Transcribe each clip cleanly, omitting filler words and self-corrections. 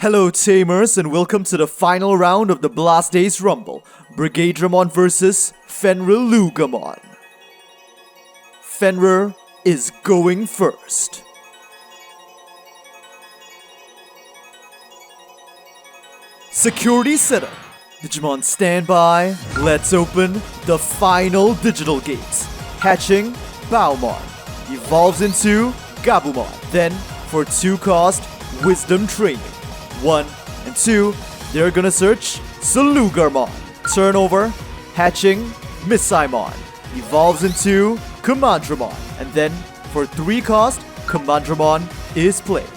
Hello Tamers and welcome to the final round of the Blast Days Rumble, Brigadramon vs FenriLoogamon. Fenrir is going first. Security setup. Digimon standby. Let's open the final digital gates. Hatching, Baomon. Evolves into Gabumon. Then, for 2 cost, Wisdom Training. 1 and 2, they're gonna search Salugarmon. Turnover, hatching, Misaimon. Evolves into Commandramon. And then, for 3 cost, Commandramon is played.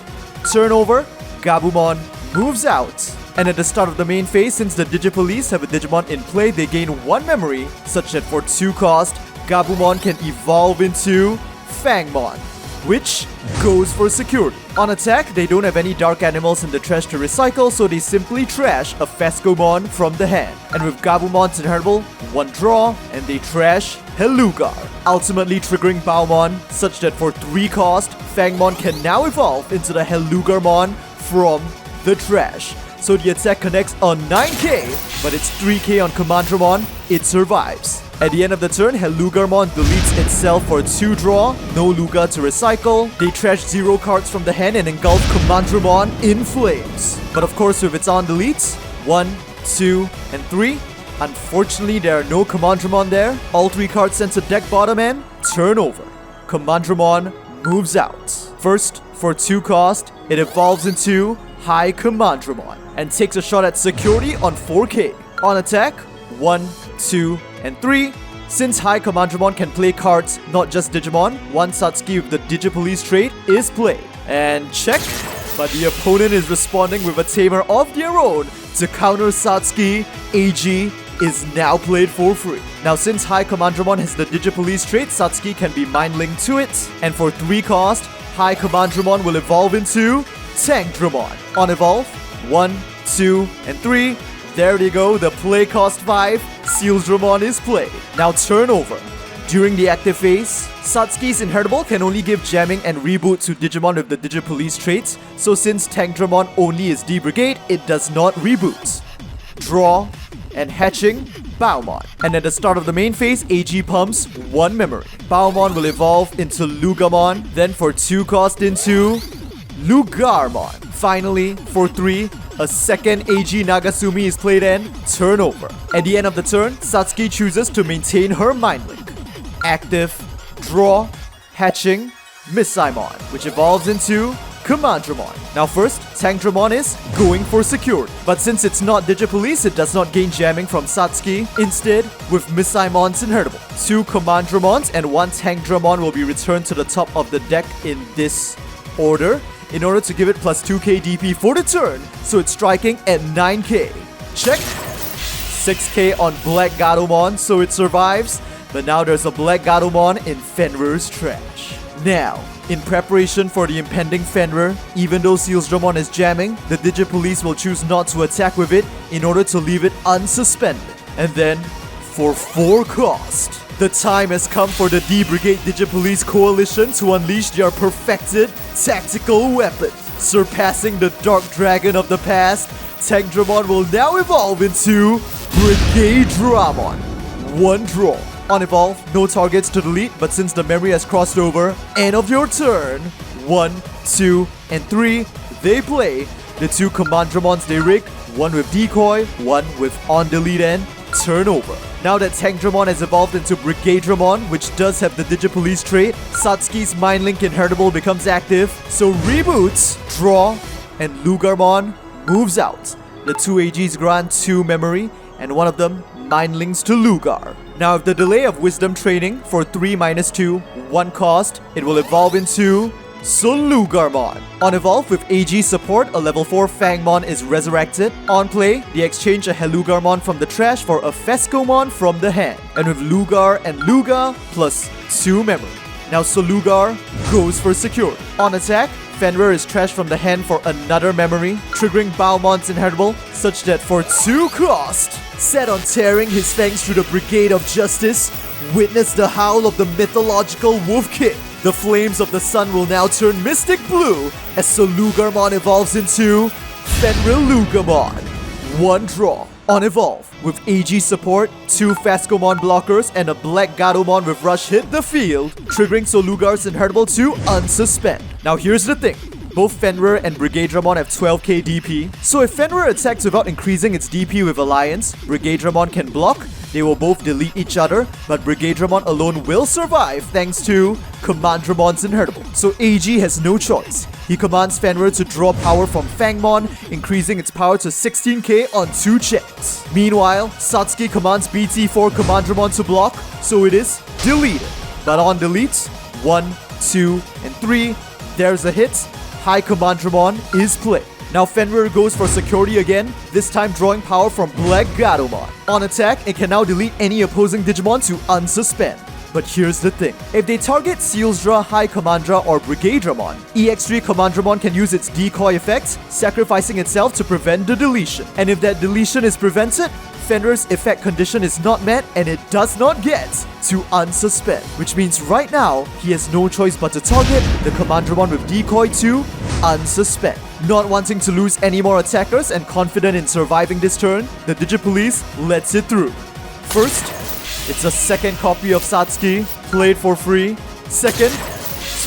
Turnover, Gabumon moves out. And at the start of the main phase, since the DigiPolice have a Digimon in play, they gain 1 memory, such that for 2 cost, Gabumon can evolve into Fangmon, which goes for security. On attack, they don't have any dark animals in the trash to recycle, so they simply trash a Fescomon from the hand. And with Gabumon's inheritable, 1 draw, and they trash Helugar, ultimately triggering Baomon, such that for 3 cost, Fangmon can now evolve into the Helugarmon from the trash. So the attack connects on 9k, but it's 3k on Commandramon, it survives. At the end of the turn, Helugarmon deletes itself for 2 draw, no Luga to recycle. They trash 0 cards from the hand and engulf Commandramon in flames. But of course, with its on deletes, 1, 2, and 3, unfortunately there are no Commandramon there. All 3 cards sent to deck bottom and turn over. Commandramon moves out. First, for 2 cost, it evolves into High Commandramon and takes a shot at security on 4k. On attack, 1, 2, and 3. Since High Commandramon can play cards, not just Digimon, 1 Satsuki with the DigiPolice trait is played. And check, but the opponent is responding with a tamer of their own to counter Satsuki. AG is now played for free. Now since High Commandramon has the DigiPolice trait, Satsuki can be mind linked to it. And for 3 cost, High Commandramon will evolve into Tankdramon. On evolve, 1, 2, and 3. There they go, the play cost 5, Sealsdramon is played. Now turnover. During the active phase, Satsuki's inheritable can only give jamming and reboot to Digimon with the DigiPolice traits, so since Tankdramon only is D-Brigade, it does not reboot. Draw, and hatching, Baomon. And at the start of the main phase, AG pumps 1 memory. Baomon will evolve into Lugamon, then for 2 cost into Lugarmon. Finally, for 3, a second AG Nagasumi is played and turnover. At the end of the turn, Satsuki chooses to maintain her mind link. Active, draw, hatching, Misaimon, which evolves into Commandramon. Now first, Tankdramon is going for security. But since it's not DigiPolice, it does not gain jamming from Satsuki. Instead, with Misaimon's inheritable, 2 Commandramons and 1 Tankdramon will be returned to the top of the deck in this order, in order to give it plus 2k DP for the turn, so it's striking at 9k. Check. 6k on Black Gatomon, so it survives, but now there's a Black Gatomon in Fenrir's trash. Now, in preparation for the impending Fenrir, even though Sealsdramon is jamming, the DigiPolice will choose not to attack with it in order to leave it unsuspended. And then, for 4 cost, the time has come for the D-Brigade DigiPolice coalition to unleash their perfected tactical weapon. Surpassing the Dark Dragon of the past, Tankdramon will now evolve into Brigadramon. 1 draw. On evolve, no targets to delete, but since the memory has crossed over, end of your turn. 1, 2, and 3, they play. The 2 Commandramons they rig, 1 with decoy, 1 with on delete and turnover. Now that Tankdramon has evolved into Brigadramon, which does have the DigiPolice trait, Satsuki's Mind Link inheritable becomes active, so reboots, draw, and Lugarmon moves out. The 2 AGs grant 2 memory, and one of them Mind Links to Lugar. Now if the delay of Wisdom Training for 3 minus 2, 1 cost, it will evolve into Salugarmon. On evolve with AG support, a level 4 Fangmon is resurrected. On play, they exchange a Helugarmon from the trash for a Fescomon from the hand. And with Lugar and Luga, plus 2 memory. Now Salugar goes for security. On attack, Fenrir is trashed from the hand for another memory, triggering Baomon's inheritable, such that for 2 cost, set on tearing his fangs through the Brigade of Justice, witness the howl of the mythological Wolf King. The flames of the sun will now turn mystic blue as Salugarmon evolves into FenriLoogamon. 1 draw. On evolve, with AG support, 2 Fascomon blockers, and a Brigadramon with rush hit the field, triggering Solugar's Inheritable to unsuspend. Now here's the thing. Both Fenrir and Brigadramon have 12k DP, so if Fenrir attacks without increasing its DP with Alliance, Brigadramon can block, they will both delete each other, but Brigadramon alone will survive thanks to Commandramon's Inheritable. So AG has no choice. He commands Fenrir to draw power from Fangmon, increasing its power to 16k on 2 checks. Meanwhile, Satsuki commands BT4 Commandramon to block, so it is deleted. But on deletes, 1, 2, and 3, there's a hit. High Commandramon is played. Now Fenrir goes for security again, this time drawing power from Brigadramon. On attack, it can now delete any opposing Digimon to unsuspend. But here's the thing. If they target Sealsdra, High Commandra, or Brigadramon, EX3 Commandramon can use its decoy effect, sacrificing itself to prevent the deletion. And if that deletion is prevented, Fenrir's effect condition is not met and it does not get to unsuspend. Which means right now, he has no choice but to target the Commandramon with decoy to unsuspend. Not wanting to lose any more attackers and confident in surviving this turn, the DigiPolice lets it through. First, it's a second copy of Satsuki, played for free. Second,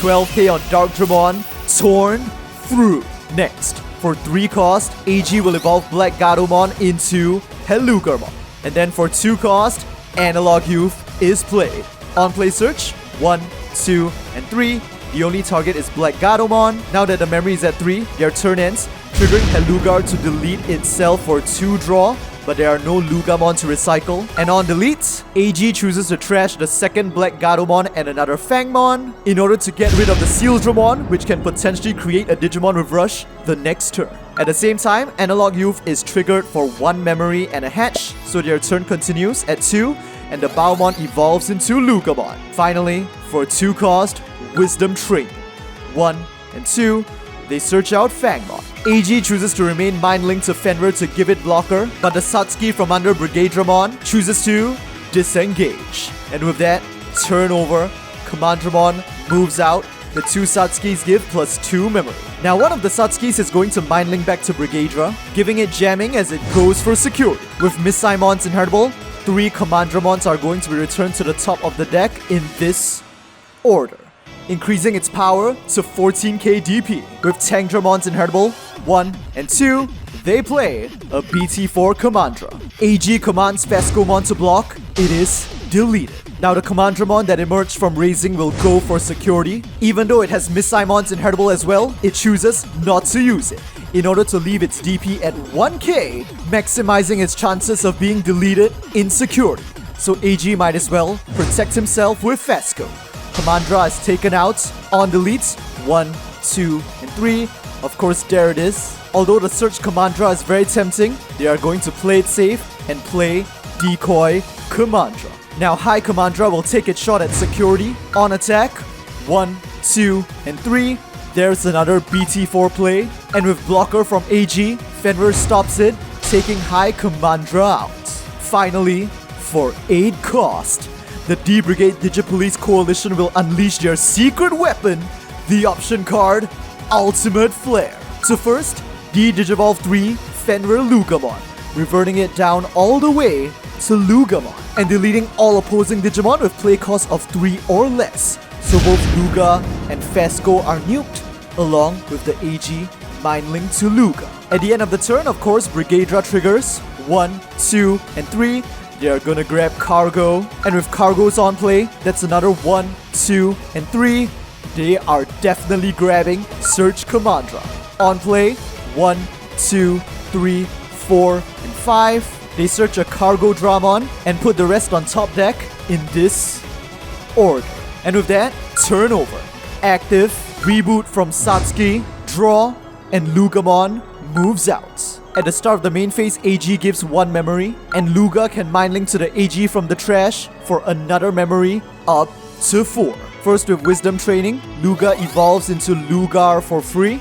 12k on Darkdramon, torn through. Next, for 3 cost, AG will evolve Brigadramon into FenriLoogamon. And then for 2 cost, Analog Youth is played. On play search, 1, 2, and 3. The only target is Brigadramon. Now that the memory is at 3, their turn ends, triggering FenriLoogar to delete itself for 2 draw, but there are no Lugamon to recycle. And on delete, AG chooses to trash the second Brigadramon and another Fangmon in order to get rid of the Sealsdramon, which can potentially create a Digimon with Rush the next turn. At the same time, Analog Youth is triggered for 1 memory and a hatch, so their turn continues at 2, and the Baomon evolves into Lugamon. Finally, for 2 cost, Wisdom Training. 1 and 2, they search out Fangmon. AG chooses to remain mind-linked to Fenrir to give it blocker, but the Satsuki from under Brigadramon chooses to disengage. And with that, turn over, Commandramon moves out, the 2 Satsukis give +2 memory. Now one of the Satsukis is going to mind-link back to Brigadra, giving it jamming as it goes for security. With Miss Simon's Inheritable, 3 Commandramons are going to be returned to the top of the deck in this order, increasing its power to 14k DP. With Tangdramon's Inheritable, 1 and 2, they play a BT4 Commandra. AG commands Fascomon to block, it is deleted. Now the Commandramon that emerged from Raising will go for security. Even though it has Miss Simon's Inheritable as well, it chooses not to use it, in order to leave its DP at 1k, maximizing its chances of being deleted in security. So AG might as well protect himself with Fasco. Commandra is taken out. On deletes, 1, 2, and 3. Of course, there it is. Although the search Commandra is very tempting, they are going to play it safe and play Decoy Commandra. Now High Commandra will take its shot at security. On attack, 1, 2, and 3. There's another BT4 play. And with blocker from AG, Fenrir stops it, taking High Commandra out. Finally, for 8 cost, the D-Brigade DigiPolice Coalition will unleash their secret weapon, the option card, Ultimate Flare. So first, D-Digivolve 3 FenriLoogamon, reverting it down all the way to Lugamon, and deleting all opposing Digimon with play cost of 3 or less. So both Luga and Fasco are nuked, along with the AG Mindlink to Luga. At the end of the turn, of course, Brigadra triggers 1, 2, and 3. They are gonna grab Cargo, and with Cargos on play, that's another 1, 2, and 3. They are definitely grabbing Search Commandra. On play, 1, 2, 3, 4, and 5. They search a Cargodramon and put the rest on top deck in this order. And with that, turn over. Active, reboot from Satsuki, draw, and Lugamon moves out. At the start of the main phase, AG gives 1 memory, and Luga can mindlink to the AG from the trash for another memory up to 4. First with Wisdom Training, Luga evolves into Lugar for free.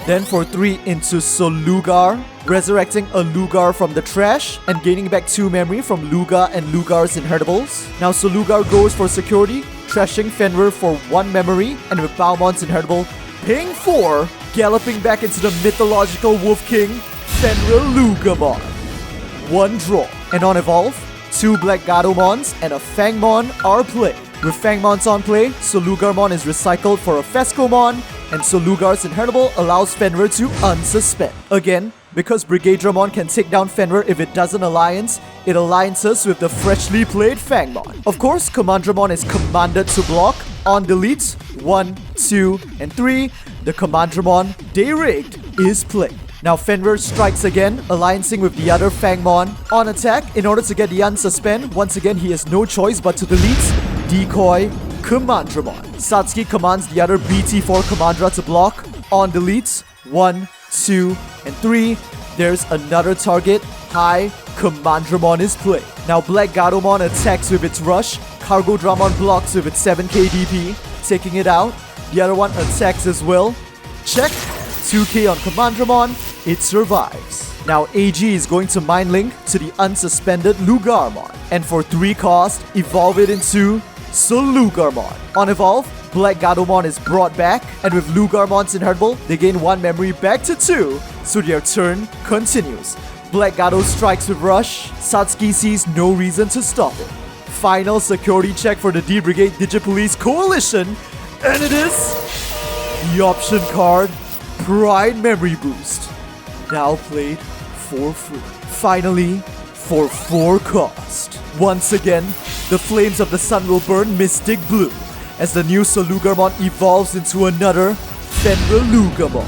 Then for 3 into Solugar, resurrecting a Lugar from the trash and gaining back 2 memory from Luga and Lugar's Inheritables. Now Solugar goes for security, trashing Fenrir for 1 memory, and with Baomon's Inheritable, paying 4, galloping back into the mythological Wolf King, FenriLoogamon. 1 draw. And on evolve, 2 Brigadramons and a Fangmon are played. With Fangmons on play, Solugarmon is recycled for a Fescomon, and Solugar's Inheritable allows Fenrir to unsuspend. Again, because Brigadramon can take down Fenrir if it doesn't alliance, it alliances with the freshly played Fangmon. Of course, Commandramon is commanded to block. On delete, 1, 2, and 3, the Commandramon D-Rigged is played. Now Fenrir strikes again, alliancing with the other Fangmon. On attack, in order to get the unsuspend, once again he has no choice but to delete Decoy Commandramon. Satsuki commands the other BT4 Commandra to block. On delete, 1, 2, and 3, there's another target. High Commandramon is played. Now Brigadramon attacks with its rush. Cargodramon blocks with its 7k DP, taking it out. The other one attacks as well. Check. 2k on Commandramon. It survives. Now AG is going to Mind Link to the unsuspended Lugarmon. And for 3 cost, evolve it into Solugarmon. On evolve, Brigadramon is brought back, and with Lugarmon's Inheritable, they gain 1 memory back to 2, so their turn continues. Brigado strikes with rush. Satsuki sees no reason to stop it. Final security check for the D-Brigade DigiPolice coalition, and it is the option card, Pride Memory Boost. Now played for free. Finally, for 4 cost. Once again, the flames of the sun will burn Mystic Blue as the new Solugarmon evolves into another FenriLoogamon.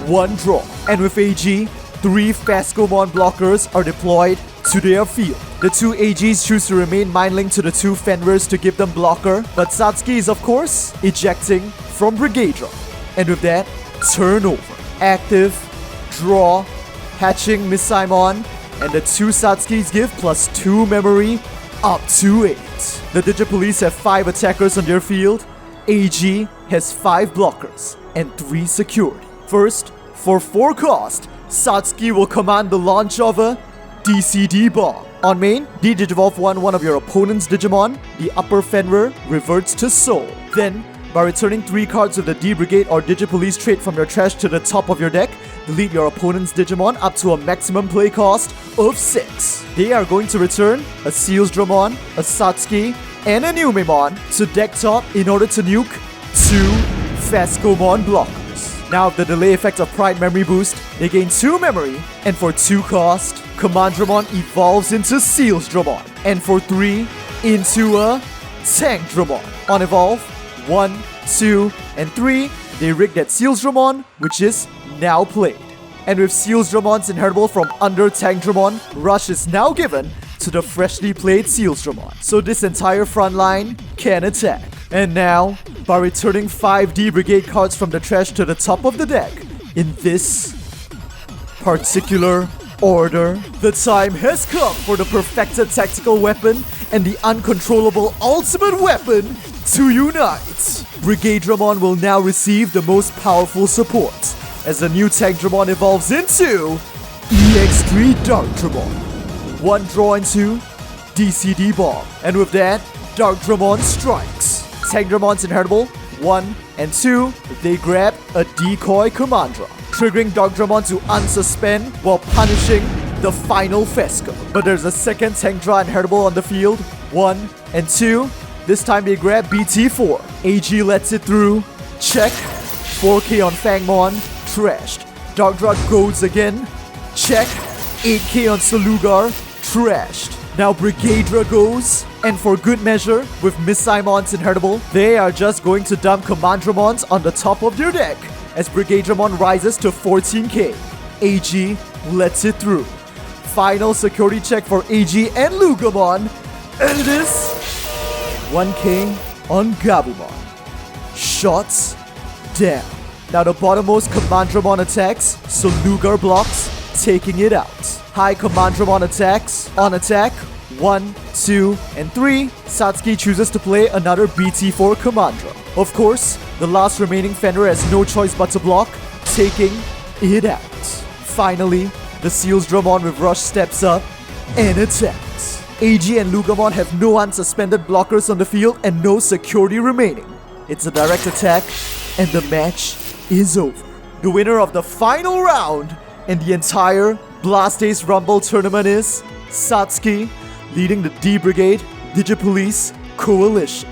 1 draw. And with AG, 3 Fescomon blockers are deployed to their field. The 2 AGs choose to remain Mind Linked to the 2 Fenrirs to give them blocker, but Satsuki is of course ejecting from Brigadramon. And with that, turn over. Active, draw, hatching Missaimon, and the 2 Satsukis give plus 2 memory up to 8. The DigiPolice have 5 attackers on their field. AG has 5 blockers and 3 security. First, for 4 cost, Satsuki will command the launch of a DCD bomb. On main, de-digivolve one of your opponent's Digimon. The upper Fenrir reverts to Soul. Then, by returning 3 cards of the D-Brigade or DigiPolice trait from your trash to the top of your deck, delete your opponent's Digimon up to a maximum play cost of 6. They are going to return a Sealsdramon, a Satsuki, and a Numemon to deck top in order to nuke 2 Fescomon blockers. Now with the delay effect of Pride Memory Boost, they gain 2 memory, and for 2 cost, Commandramon evolves into Sealsdramon, and for 3, into a Tankdramon. On evolve, 1, 2, and 3, they rig that Sealsdramon, which is now played. And with Sealsdramon's Inheritable from under Tankdramon, rush is now given to the freshly played Sealsdramon. So this entire front line can attack. And now, by returning 5 D-Brigade cards from the trash to the top of the deck, in this particular order, the time has come for the perfected tactical weapon and the uncontrollable ultimate weapon to unite. Brigadramon will now receive the most powerful support, as the new Tankdramon evolves into EX3 Darkdramon. 1 draw into DCD Bomb. And with that, Darkdramon strikes. Tankdramon's Inheritable, 1 and 2, they grab a Decoy Commandra, triggering Darkdramon to unsuspend while punishing the final Fesco. But there's a second Tankdra Inheritable on the field, 1 and 2. This time they grab BT4. AG lets it through. Check. 4k on Fangmon. Trashed. Darkdra goes again. Check. 8k on Solugar. Trashed. Now Brigadra goes. And for good measure, with Missaimon's Inheritable, they are just going to dump Commandramons on the top of their deck as Brigadramon rises to 14k. AG lets it through. Final security check for AG and Lugamon, and it is 1k on Gabumon. Shots down. Now the bottommost Commandramon attacks, so Lugar blocks, taking it out. High Commandramon attacks. On attack, 1, 2, and 3, Satsuki chooses to play another BT4 Commandra. Of course, the last remaining Fenrir has no choice but to block, taking it out. Finally, the Sealsdramon with Rush steps up and attacks. AG and Lugamon have no unsuspended blockers on the field and no security remaining. It's a direct attack, and the match is over. The winner of the final round in the entire Blast Days Rumble tournament is Satsuki, leading the D-Brigade DigiPolice Coalition.